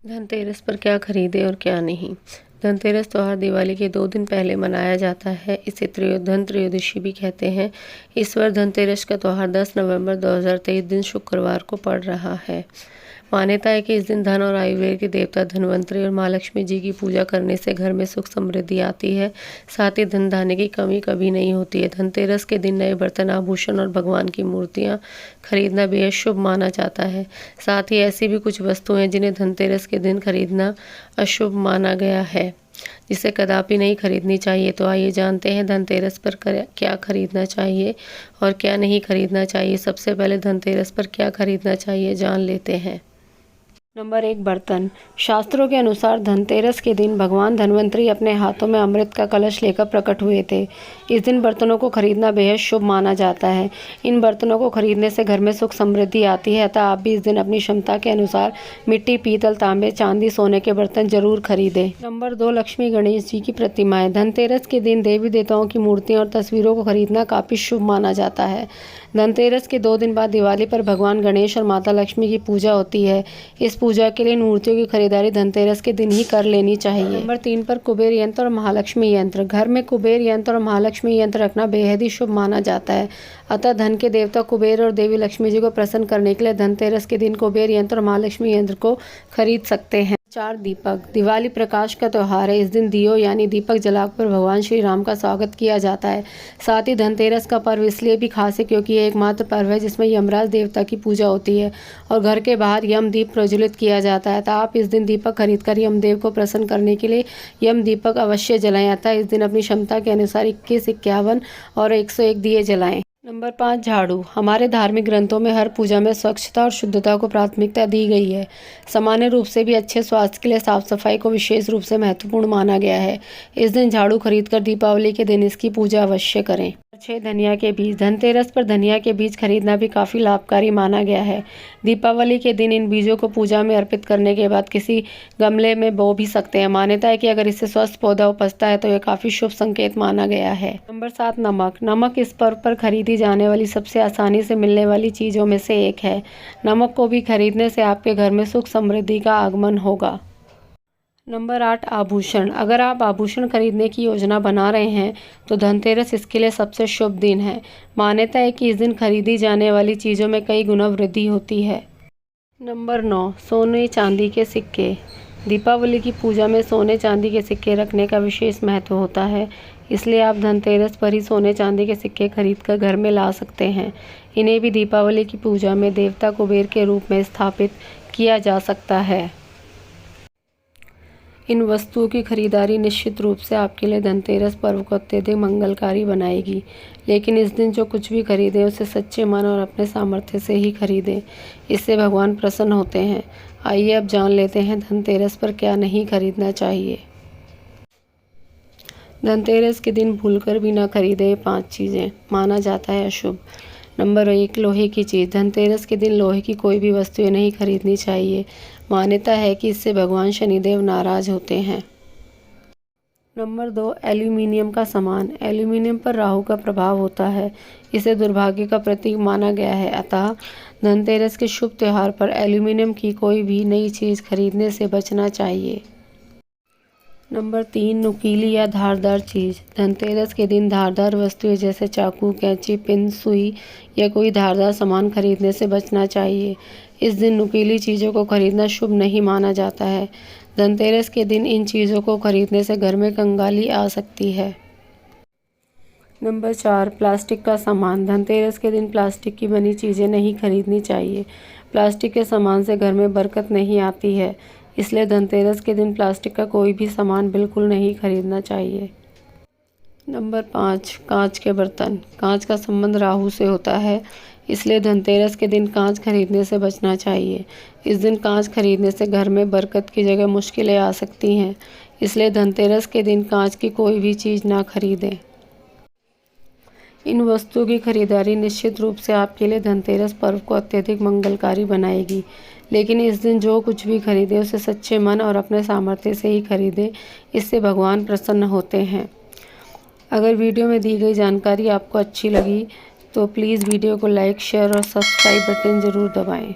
धनतेरस पर क्या खरीदें और क्या नहीं। धनतेरस त्यौहार दिवाली के 2 दिन पहले मनाया जाता है। इसे धन त्रयोदशी भी कहते हैं। इस बार धनतेरस का त्यौहार 10 नवंबर 2023 दिन शुक्रवार को पड़ रहा है। मान्यता है कि इस दिन धन और आयुर्वेद के देवता धन्वंतरी और महालक्ष्मी जी की पूजा करने से घर में सुख समृद्धि आती है। साथ ही धन धान्य की कमी कभी नहीं होती है। धनतेरस के दिन नए बर्तन, आभूषण और भगवान की मूर्तियां खरीदना बेहद शुभ माना जाता है। साथ ही ऐसी भी कुछ वस्तुएं हैं जिन्हें धनतेरस के दिन खरीदना अशुभ माना गया है, जिसे कदापि नहीं खरीदनी चाहिए। तो आइए जानते हैं धनतेरस पर क्या खरीदना चाहिए और क्या नहीं खरीदना चाहिए। सबसे पहले धनतेरस पर क्या खरीदना चाहिए जान लेते हैं। नंबर 1, बर्तन। शास्त्रों के अनुसार धनतेरस के दिन भगवान धन्वंतरी अपने हाथों में अमृत का कलश लेकर प्रकट हुए थे। इस दिन बर्तनों को खरीदना बेहद शुभ माना जाता है। इन बर्तनों को खरीदने से घर में सुख समृद्धि आती है। अतः आप भी इस दिन अपनी क्षमता के अनुसार मिट्टी, पीतल, तांबे, चांदी, सोने के बर्तन जरूर खरीदें। नंबर 2, लक्ष्मी गणेश जी की प्रतिमाएं। धनतेरस के दिन देवी देवताओं की मूर्तियां और तस्वीरों को खरीदना काफी शुभ माना जाता है। धनतेरस के 2 दिन बाद दिवाली पर भगवान गणेश और माता लक्ष्मी की पूजा होती है। इस पूजा के लिए इन मूर्तियों की खरीदारी धनतेरस के दिन ही कर लेनी चाहिए। नंबर 3 पर कुबेर यंत्र और महालक्ष्मी यंत्र। घर में कुबेर यंत्र और महालक्ष्मी यंत्र रखना बेहद ही शुभ माना जाता है। अतः धन के देवता कुबेर और देवी लक्ष्मी जी को प्रसन्न करने के लिए धनतेरस के दिन कुबेर यंत्र और महालक्ष्मी यंत्र को खरीद सकते हैं। 4, दीपक। दिवाली प्रकाश का त्यौहार है। इस दिन दियो यानी दीपक जलाकर भगवान श्री राम का स्वागत किया जाता है। साथ ही धनतेरस का पर्व इसलिए भी खास है क्योंकि यह एकमात्र पर्व है जिसमें यमराज देवता की पूजा होती है और घर के बाहर यम दीप प्रज्वलित किया जाता है। तो आप इस दिन दीपक खरीदकर यमदेव को प्रसन्न करने के लिए यम दीपक अवश्य जलाएं। अतः इस दिन अपनी क्षमता के अनुसार 21, 51 और 101 दिए जलाएं। नंबर 5, झाड़ू। हमारे धार्मिक ग्रंथों में हर पूजा में स्वच्छता और शुद्धता को प्राथमिकता दी गई है। सामान्य रूप से भी अच्छे स्वास्थ्य के लिए साफ सफाई को विशेष रूप से महत्वपूर्ण माना गया है। इस दिन झाड़ू खरीदकर दीपावली के दिन इसकी पूजा अवश्य करें। 6, धनिया के बीज। धनतेरस पर धनिया के बीज खरीदना भी काफ़ी लाभकारी माना गया है। दीपावली के दिन इन बीजों को पूजा में अर्पित करने के बाद किसी गमले में बो भी सकते हैं। मान्यता है कि अगर इससे स्वस्थ पौधा उपजता है तो यह काफ़ी शुभ संकेत माना गया है। नंबर 7, नमक। नमक इस पर्व पर खरीदी जाने वाली सबसे आसानी से मिलने वाली चीज़ों में से एक है। नमक को भी खरीदने से आपके घर में सुख समृद्धि का आगमन होगा। नंबर 8, आभूषण। अगर आप आभूषण खरीदने की योजना बना रहे हैं तो धनतेरस इसके लिए सबसे शुभ दिन है। मान्यता है कि इस दिन खरीदी जाने वाली चीज़ों में कई गुना वृद्धि होती है। नंबर 9, सोने चांदी के सिक्के। दीपावली की पूजा में सोने चांदी के सिक्के रखने का विशेष महत्व होता है, इसलिए आप धनतेरस पर ही सोने चांदी के सिक्के खरीदकर घर में ला सकते हैं। इन्हें भी दीपावली की पूजा में देवता कुबेर के रूप में स्थापित किया जा सकता है। इन वस्तुओं की खरीदारी निश्चित रूप से आपके लिए धनतेरस पर्व को अत्यधिक मंगलकारी बनाएगी। लेकिन इस दिन जो कुछ भी खरीदें उसे सच्चे मन और अपने सामर्थ्य से ही खरीदें। इससे भगवान प्रसन्न होते हैं। आइए अब जान लेते हैं धनतेरस पर क्या नहीं खरीदना चाहिए। धनतेरस के दिन भूलकर भी ना खरीदें ये 5 चीज़ें, माना जाता है अशुभ। नंबर 1, लोहे की चीज़। धनतेरस के दिन लोहे की कोई भी वस्तुएं नहीं खरीदनी चाहिए। मान्यता है कि इससे भगवान शनिदेव नाराज होते हैं। नंबर 2, एल्यूमिनियम का सामान। एल्यूमिनियम पर राहु का प्रभाव होता है, इसे दुर्भाग्य का प्रतीक माना गया है। अतः धनतेरस के शुभ त्यौहार पर एल्यूमिनियम की कोई भी नई चीज़ खरीदने से बचना चाहिए। नंबर 3, नुकीली या धारदार चीज़। धनतेरस के दिन धारदार वस्तुएं जैसे चाकू, कैंची, पिन, सुई या कोई धारदार सामान खरीदने से बचना चाहिए। इस दिन नुकीली चीज़ों को खरीदना शुभ नहीं माना जाता है। धनतेरस के दिन इन चीज़ों को खरीदने से घर में कंगाली आ सकती है। नंबर 4, प्लास्टिक का सामान। धनतेरस के दिन प्लास्टिक की बनी चीज़ें नहीं खरीदनी चाहिए। प्लास्टिक के सामान से घर में बरकत नहीं आती है, इसलिए धनतेरस के दिन प्लास्टिक का कोई भी सामान बिल्कुल नहीं खरीदना चाहिए। नंबर 5, कांच के बर्तन। कांच का संबंध राहु से होता है, इसलिए धनतेरस के दिन कांच खरीदने से बचना चाहिए। इस दिन कांच खरीदने से घर में बरकत की जगह मुश्किलें आ सकती हैं, इसलिए धनतेरस के दिन कांच की कोई भी चीज़ ना खरीदें। इन वस्तुओं की खरीदारी निश्चित रूप से आपके लिए धनतेरस पर्व को अत्यधिक मंगलकारी बनाएगी। लेकिन इस दिन जो कुछ भी खरीदें उसे सच्चे मन और अपने सामर्थ्य से ही खरीदें, इससे भगवान प्रसन्न होते हैं। अगर वीडियो में दी गई जानकारी आपको अच्छी लगी तो प्लीज़ वीडियो को लाइक, शेयर और सब्सक्राइब बटन ज़रूर दबाएं।